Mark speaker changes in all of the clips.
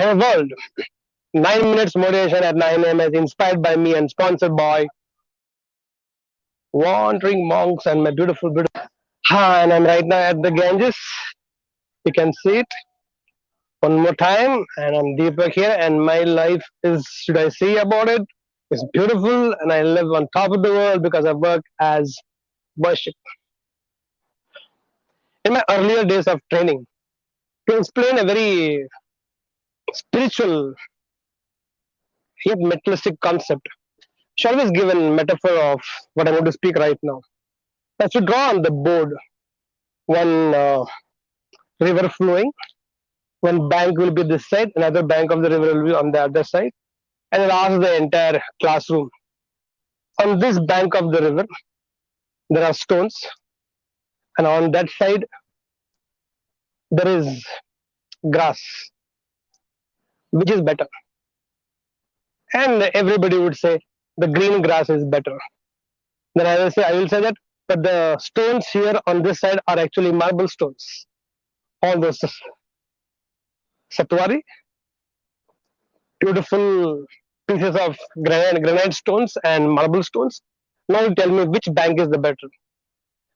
Speaker 1: better world. 9 minutes motivation at 9 a.m. is inspired by me and sponsored by Wandering Monks and my beautiful. And I'm right now at the Ganges. You can see it one more time. And I'm Deepak here. And my life is, should I say about it? It's beautiful. And I live on top of the world because I work as worship. In my earlier days of training, to explain a very spiritual yet materialistic concept, she always given metaphor of what I'm going to speak right now. As to draw on the board one river flowing, one bank will be this side, another bank of the river will be on the other side, and I'll ask the entire classroom. On this bank of the river, there are stones, and on that side, there is grass. Which is better? And everybody would say the green grass is better. Then I will say that, but the stones here on this side are actually marble stones. All those satwari, beautiful pieces of granite stones and marble stones. Now you tell me which bank is the better.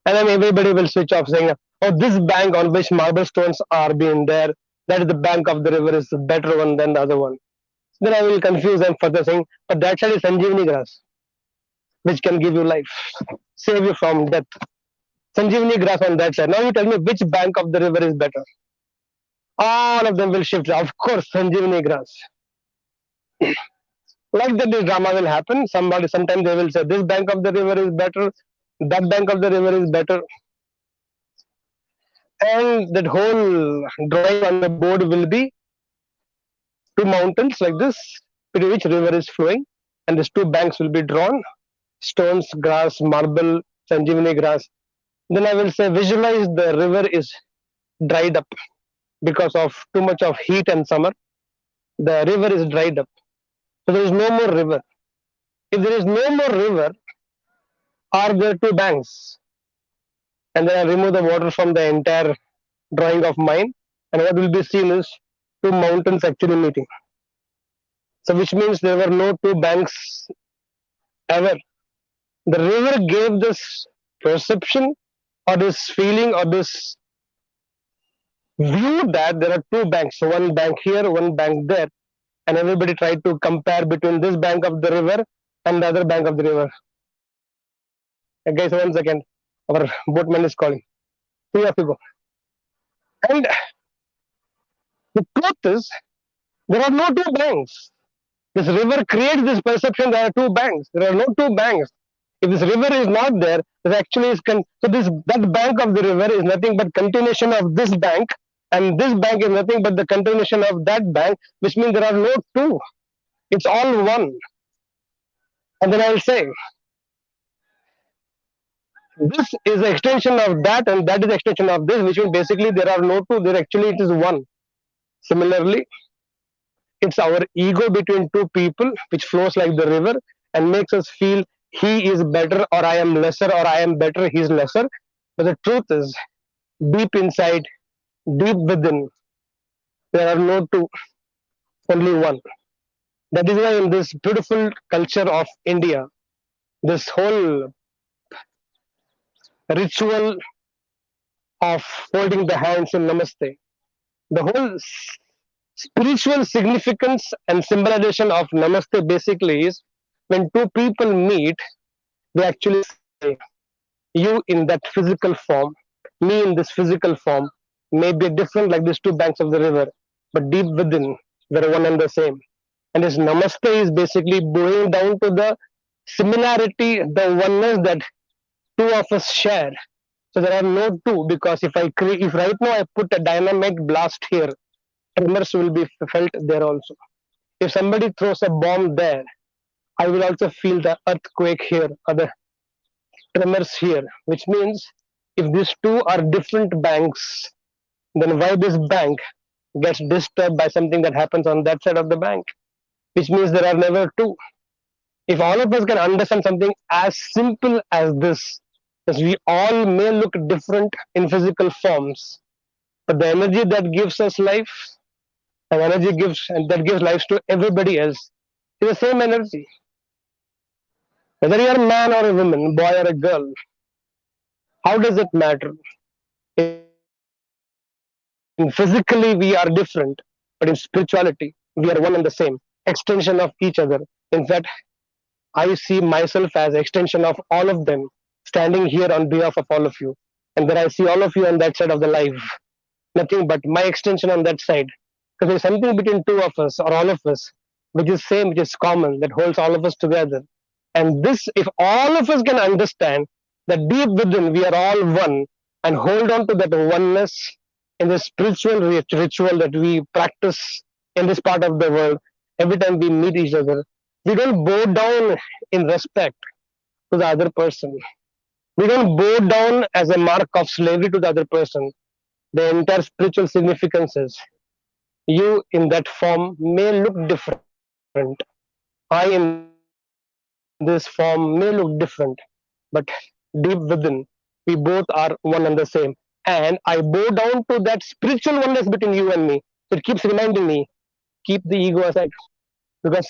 Speaker 1: And then everybody will switch off saying, oh, this bank on which marble stones are being there, that is the bank of the river is the better one than the other one. Then I will confuse them further saying, but that side is Sanjeevani grass, which can give you life, save you from death. Sanjeevani grass on that side. Now you tell me which bank of the river is better. All of them will shift. Of course, Sanjeevani grass. Like that, this drama will happen. Sometimes they will say this bank of the river is better, that bank of the river is better, and that whole drawing on the board will be two mountains like this, between which river is flowing, and these two banks will be drawn: stones, grass, marble, Sanjeevani grass. Then I will say visualize the river is dried up because of too much of heat and summer. The river is dried up, so there is no more river. If there is no more river, are there two banks? And then I remove the water from the entire drawing of mine, and what will be seen is two mountains actually meeting. So, which means there were no two banks ever. The river gave this perception or this feeling or this view that there are two banks. So, one bank here, one bank there, and everybody tried to compare between this bank of the river and the other bank of the river. Guys, 1 second. Our boatman is calling. You have to go. And the truth is, there are no two banks. This river creates this perception there are two banks. There are no two banks. If this river is not there, there actually is that bank of the river is nothing but continuation of this bank, and this bank is nothing but the continuation of that bank, which means there are no two. It's all one. And then I'll say, this is an extension of that, and that is extension of this, which means basically there are no two. There actually it is one. Similarly, it's our ego between two people which flows like the river and makes us feel he is better or I am lesser or I am better, he is lesser. But the truth is, deep inside, deep within, there are no two, only one. That is why in this beautiful culture of India, this whole ritual of holding the hands in Namaste, the whole spiritual significance and symbolization of Namaste basically is when two people meet, they actually say, you in that physical form, me in this physical form, may be different like these two banks of the river, but deep within, they're one and the same. And this Namaste is basically bowing down to the similarity, the oneness that two of us share. So there are no two, because if right now I put a dynamite blast here, tremors will be felt there also. If somebody throws a bomb there, I will also feel the earthquake here or the tremors here, which means if these two are different banks, then why this bank gets disturbed by something that happens on that side of the bank, which means there are never two. If all of us can understand something as simple as this, that we all may look different in physical forms, but the energy that gives us life, and energy gives and that gives life to everybody else is the same energy. Whether you're a man or a woman, boy or a girl, how does it matter? In physically we are different, but in spirituality we are one and the same, extension of each other. In fact, I see myself as extension of all of them, standing here on behalf of all of you. And then I see all of you on that side of the life. Nothing but my extension on that side. Because there's something between two of us or all of us, which is same, which is common, that holds all of us together. And this, if all of us can understand that deep within we are all one and hold on to that oneness in the spiritual ritual that we practice in this part of the world, every time we meet each other, we don't bow down in respect to the other person. We don't bow down as a mark of slavery to the other person. The entire spiritual significances. You in that form may look different. I in this form may look different. But deep within, we both are one and the same. And I bow down to that spiritual oneness between you and me. So it keeps reminding me, keep the ego aside. Because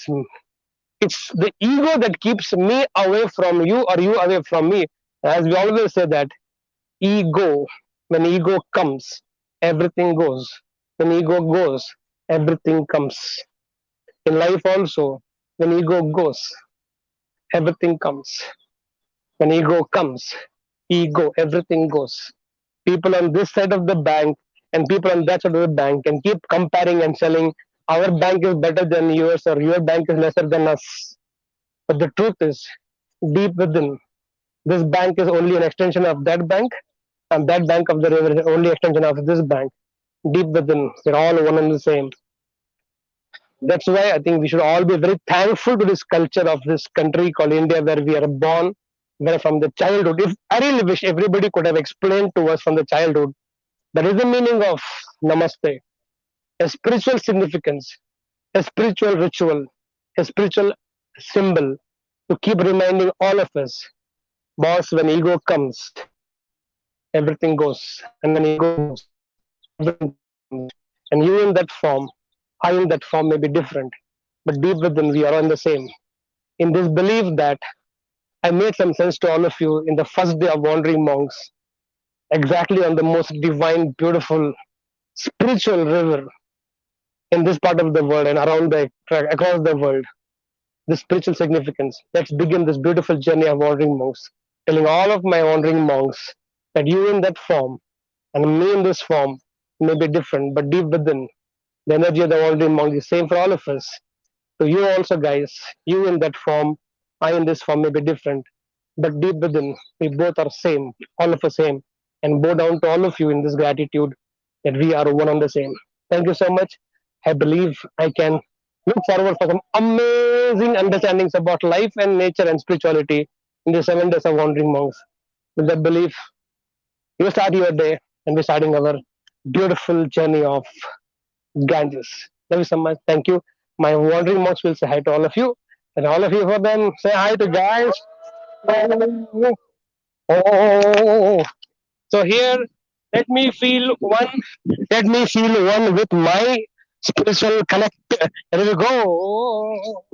Speaker 1: it's the ego that keeps me away from you or you away from me. As we always say that ego, when ego comes, everything goes. When ego goes, everything comes. In life also, when ego goes, everything comes. When ego comes, ego, everything goes. People on this side of the bank and people on that side of the bank can keep comparing and selling our bank is better than yours or your bank is lesser than us. But the truth is, deep within, this bank is only an extension of that bank, and that bank of the river is only extension of this bank. Deep within, we're all one and the same. That's why I think we should all be very thankful to this culture of this country called India, where we are born, where from the childhood. If I really wish everybody could have explained to us from the childhood that is the meaning of Namaste, a spiritual significance, a spiritual ritual, a spiritual symbol to keep reminding all of us, boss, when ego comes, everything goes. And when ego goes, everything comes. And you in that form, I in that form may be different, but deep within we are all the same. In this belief that I made some sense to all of you in the first day of Wandering Monks, exactly on the most divine, beautiful, spiritual river in this part of the world and around across the world, the spiritual significance. Let's begin this beautiful journey of Wandering Monks, telling all of my Wandering Monks that you in that form and me in this form may be different, but deep within, the energy of the Wandering Monk is same for all of us. So you also, guys, you in that form, I in this form may be different, but deep within, we both are same, all of us same, and bow down to all of you in this gratitude that we are one and the same. Thank you so much. I believe I can look forward for some amazing understandings about life and nature and spirituality in the 7 days of wandering monks. With that belief, you start your day and we're starting our beautiful journey of Ganges. Love you so much. Thank you. My wandering monks will say hi to all of you. And all of you for them, say hi to guys. Oh, oh. So here, let me feel one. Let me feel one with my spiritual connect. Here we go.